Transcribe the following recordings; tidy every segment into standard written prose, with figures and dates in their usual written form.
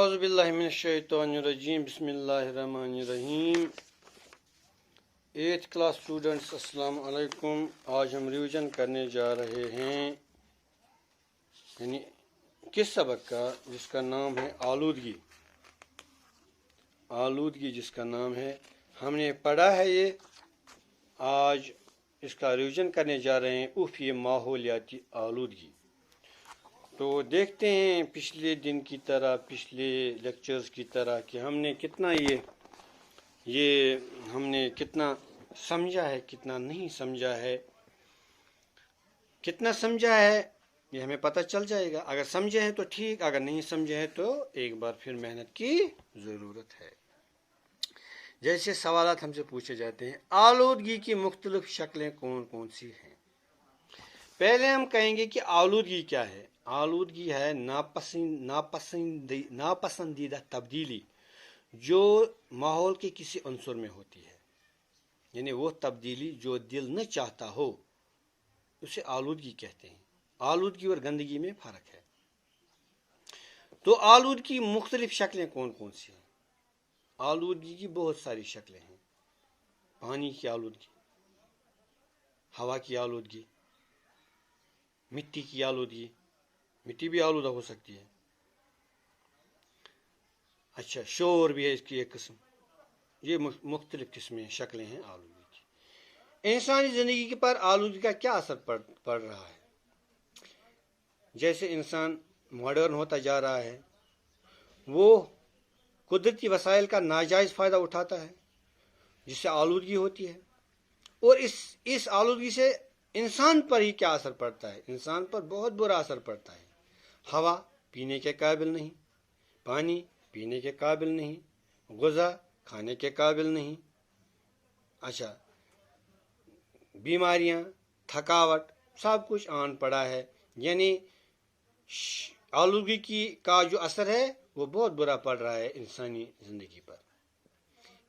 اعوذ باللہ من الشیطان الرجیم بسم اللہ الرحمن الرحیم 8th کلاس اسٹوڈنٹس السلام علیکم. آج ہم ریویژن کرنے جا رہے ہیں یعنی کس سبق کا جس کا نام ہے آلودگی جس کا نام ہے. ہم نے پڑھا ہے یہ. آج اس کا ریویژن کرنے جا رہے ہیں. یہ ماحولیاتی آلودگی. تو دیکھتے ہیں پچھلے دن کی طرح پچھلے لیکچرز کی طرح کہ ہم نے کتنا ہم نے کتنا سمجھا ہے کتنا نہیں سمجھا ہے. کتنا سمجھا ہے یہ ہمیں پتہ چل جائے گا. اگر سمجھے ہیں تو ٹھیک, اگر نہیں سمجھے ہیں تو ایک بار پھر محنت کی ضرورت ہے. جیسے سوالات ہم سے پوچھے جاتے ہیں, آلودگی کی مختلف شکلیں کون کون سی ہیں. پہلے ہم کہیں گے کہ آلودگی کیا ہے. آلودگی ہے ناپسندیدہ تبدیلی جو ماحول کے کسی عنصر میں ہوتی ہے, یعنی وہ تبدیلی جو دل نہ چاہتا ہو اسے آلودگی کہتے ہیں. آلودگی اور گندگی میں فرق ہے. تو آلودگی کی مختلف شکلیں کون کون سی ہیں. آلودگی کی بہت ساری شکلیں ہیں. پانی کی آلودگی, ہوا کی آلودگی, مٹی کی آلودگی. مٹی بھی آلودہ ہو سکتی ہے. اچھا, شور بھی ہے اس کی ایک قسم. یہ مختلف قسمیں شکلیں ہیں آلودگی کی. انسانی زندگی پر آلودگی کا کیا اثر پڑ رہا ہے. جیسے انسان ماڈرن ہوتا جا رہا ہے, وہ قدرتی وسائل کا ناجائز فائدہ اٹھاتا ہے جس سے آلودگی ہوتی ہے. اور اس آلودگی سے انسان پر ہی کیا اثر پڑتا ہے. انسان پر بہت برا اثر پڑتا ہے. ہوا پینے کے قابل نہیں, پانی پینے کے قابل نہیں, غذا کھانے کے قابل نہیں. اچھا, بیماریاں, تھکاوٹ, سب کچھ آن پڑا ہے. یعنی آلودگی کا جو اثر ہے وہ بہت برا پڑ رہا ہے انسانی زندگی پر.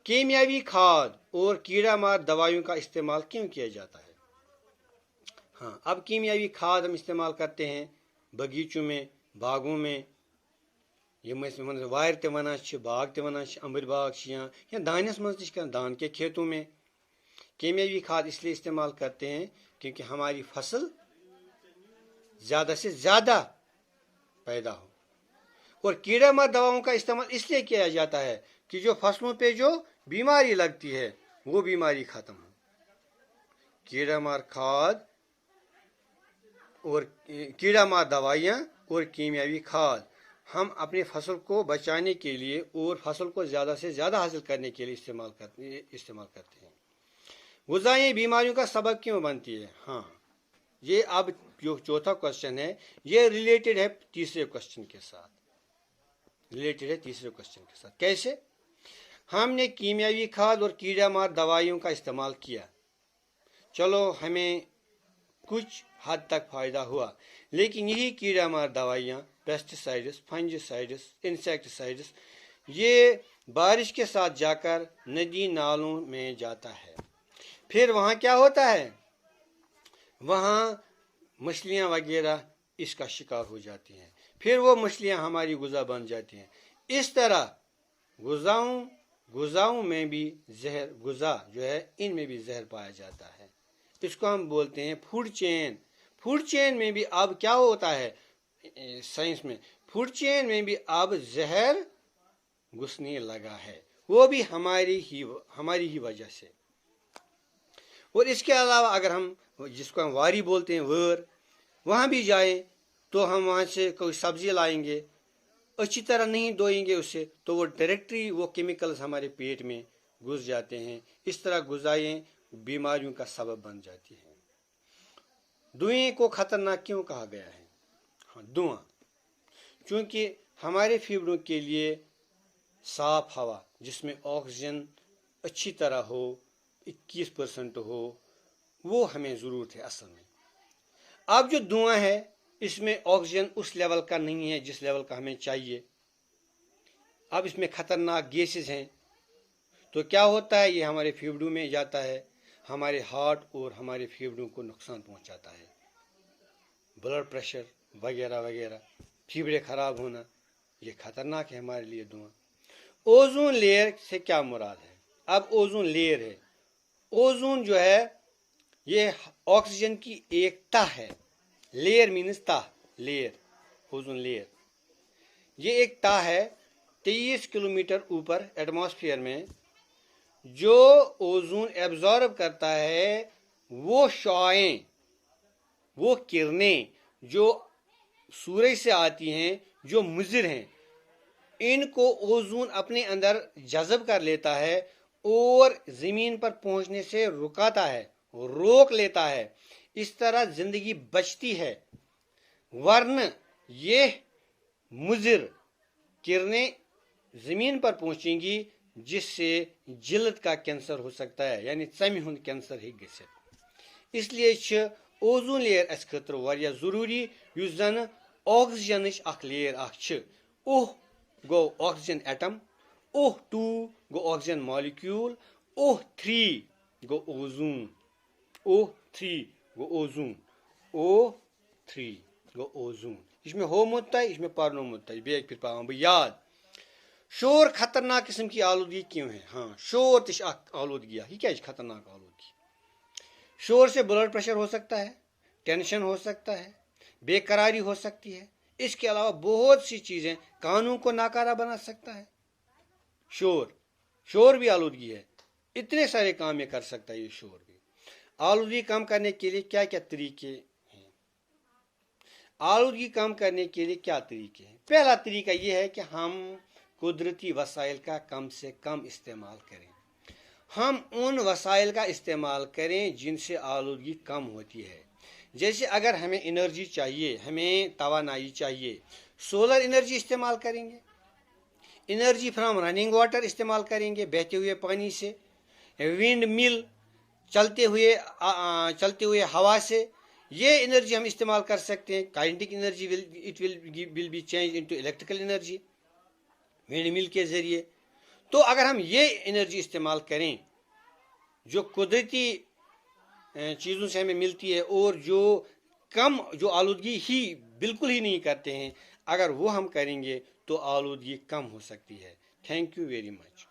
کیمیاوی کھاد اور کیڑا مار دوائیوں کا استعمال کیوں کیا جاتا ہے. ہاں, اب کیمیاوی کھاد ہم استعمال کرتے ہیں باغیچوں میں, باغوں میں. وائر تہ ونان باغ تہ ونان امبر باغ یا دانس مز تہ دان کے کھیتوں میں کیمیاوی کھاد اس لیے استعمال کرتے ہیں کیونکہ ہماری فصل زیادہ سے زیادہ پیدا ہو. اور کیڑا مار دواؤں کا استعمال اس لیے کیا جاتا ہے کہ جو فصلوں پہ جو بیماری لگتی ہے وہ بیماری ختم ہو. کیڑا مار کھاد اور کیڑا مار دوائیاں اور کیمیاوی کھاد ہم اپنے فصل کو بچانے کے لیے اور فصل کو زیادہ سے زیادہ حاصل کرنے کے لیے استعمال کرتے ہیں. غذائی بیماریوں کا سبب کیوں بنتی ہے. ہاں, یہ اب جو چوتھا کوشچن ہے یہ ریلیٹڈ ہے تیسرے کوشچن کے ساتھ. کیسے. ہم نے کیمیاوی کھاد اور کیڑا مار دوائیوں کا استعمال کیا, چلو ہمیں کچھ حد تک فائدہ ہوا, لیکن یہی کیڑا مار دوائیاں, پیسٹی فنجی سائڈس, انسیکٹیسائڈس, یہ بارش کے ساتھ جا کر ندی نالوں میں جاتا ہے. پھر وہاں کیا ہوتا ہے, وہاں مچھلیاں وغیرہ اس کا شکار ہو جاتی ہیں. پھر وہ مچھلیاں ہماری غذا بن جاتی ہیں. اس طرح غذاؤں میں بھی زہر, غذا جو ہے ان میں بھی زہر پایا جاتا ہے. اس کو ہم بولتے ہیں فوڈ چین. فوڈ چین میں بھی اب کیا ہوتا ہے سائنس میں, فوڈ چین میں بھی اب زہر گھسنے لگا ہے, وہ بھی ہماری ہی وجہ سے. اور اس کے علاوہ اگر ہم جس کو ہم واری بولتے ہیں وہاں بھی جائیں تو ہم وہاں سے کوئی سبزی لائیں گے, اچھی طرح نہیں دھوئیں گے اسے تو وہ ڈائریکٹلی وہ کیمیکلز ہمارے پیٹ میں گھس جاتے ہیں. اس طرح غذائیں بیماریوں کا سبب بن جاتی ہیں. دھوئیں کو خطرناک کیوں کہا گیا ہے. ہاں, دھواں چونکہ ہمارے پھیپھڑوں کے لیے صاف ہوا جس میں آکسیجن اچھی طرح ہو, 21% ہو, وہ ہمیں ضرورت ہے اصل میں. اب جو دھواں ہے اس میں آکسیجن اس لیول کا نہیں ہے جس لیول کا ہمیں چاہیے. اب اس میں خطرناک گیسز ہیں تو کیا ہوتا ہے, یہ ہمارے پھیپھڑوں میں جاتا ہے, ہمارے ہارٹ اور ہمارے پھیپھڑوں کو نقصان پہنچاتا ہے. بلڈ پریشر وغیرہ وغیرہ, پھیپھڑے خراب ہونا, یہ خطرناک ہے ہمارے لیے دھواں. اوزون لیئر سے کیا مراد ہے؟ اب اوزون لیئر ہے. اوزون جو ہے یہ آکسیجن کی ایک تہ ہے. لیئر مینز تہ، لیئر، اوزون لیئر. یہ ایک تہ ہے 23 کلومیٹر اوپر ایٹماسفیئر میں، جو اوزون ایبزارب کرتا ہے وہ شعاعیں، وہ کرنیں جو سورج سے آتی ہیں، جو مضر ہیں، ان کو اوزون اپنے اندر جذب کر لیتا ہے اور زمین پر پہنچنے سے رکاتا ہے، روک لیتا ہے. اس طرح زندگی بچتی ہے، ورنہ یہ مضر کرنیں زمین پر پہنچیں گی جس سے جلد کا کینسر ہو سکتا ہے، یعنی ژمہِ ہُنٛد کینسر ہیٚکہِ گٔژھِتھ. اس لیے چھِ اوزون لیئر اَسہِ خٲطرٕ واریاہ ضروٗری، یُس زن آکسیجنٕچ اکھ لیئر اکھ چھِ. اوہ گوٚو آکسیجن ایٹم، اوہ 2 گوٚو آکسیجن مالیکیول، اوہ 3 گوٚو اوزون، اوہ 3 گوٚو اوزون، اوہ 3 گوٚو اوزون. یہ چھُ مےٚ ہومُت تۄہہِ، یہِ چھُ مےٚ پرنومُت تۄہہِ، بیٚیہِ پھِرِ پاوان بہٕ یاد. شور خطرناک قسم کی آلودگی کیوں ہے؟ ہاں، شور تہِ چھِ اکھ آلودگی. یہ کیا چھِ خطرناک آلودگی؟ شور سے بلڈ پریشر ہو سکتا ہے، ٹینشن ہو سکتا ہے، بے قراری ہو سکتی ہے. اس کے علاوہ بہت سی چیزیں، قانون کو ناکارہ بنا سکتا ہے. شور بھی آلودگی ہے. اتنے سارے کام یہ کر سکتا ہے یہ شور بھی. آلودگی کم کرنے کے لیے کیا کیا طریقے ہیں؟ آلودگی کم کرنے کے لیے کیا طریقے ہیں؟ پہلا طریقہ یہ ہے کہ ہم قدرتی وسائل کا کم سے کم استعمال کریں. ہم ان وسائل کا استعمال کریں جن سے آلودگی کم ہوتی ہے. جیسے اگر ہمیں انرجی چاہیے، ہمیں توانائی چاہیے، سولر انرجی استعمال کریں گے، انرجی فرام رننگ واٹر استعمال کریں گے، بہتے ہوئے پانی سے، ونڈ مل، چلتے ہوئے ہوا سے. یہ انرجی ہم استعمال کر سکتے ہیں. Kinetic energy will be change into electrical energy wind mill کے ذریعے. تو اگر ہم یہ انرجی استعمال کریں جو قدرتی چیزوں سے ہمیں ملتی ہے اور جو آلودگی ہی بالکل ہی نہیں کرتے ہیں، اگر وہ ہم کریں گے تو آلودگی کم ہو سکتی ہے. Thank you very much.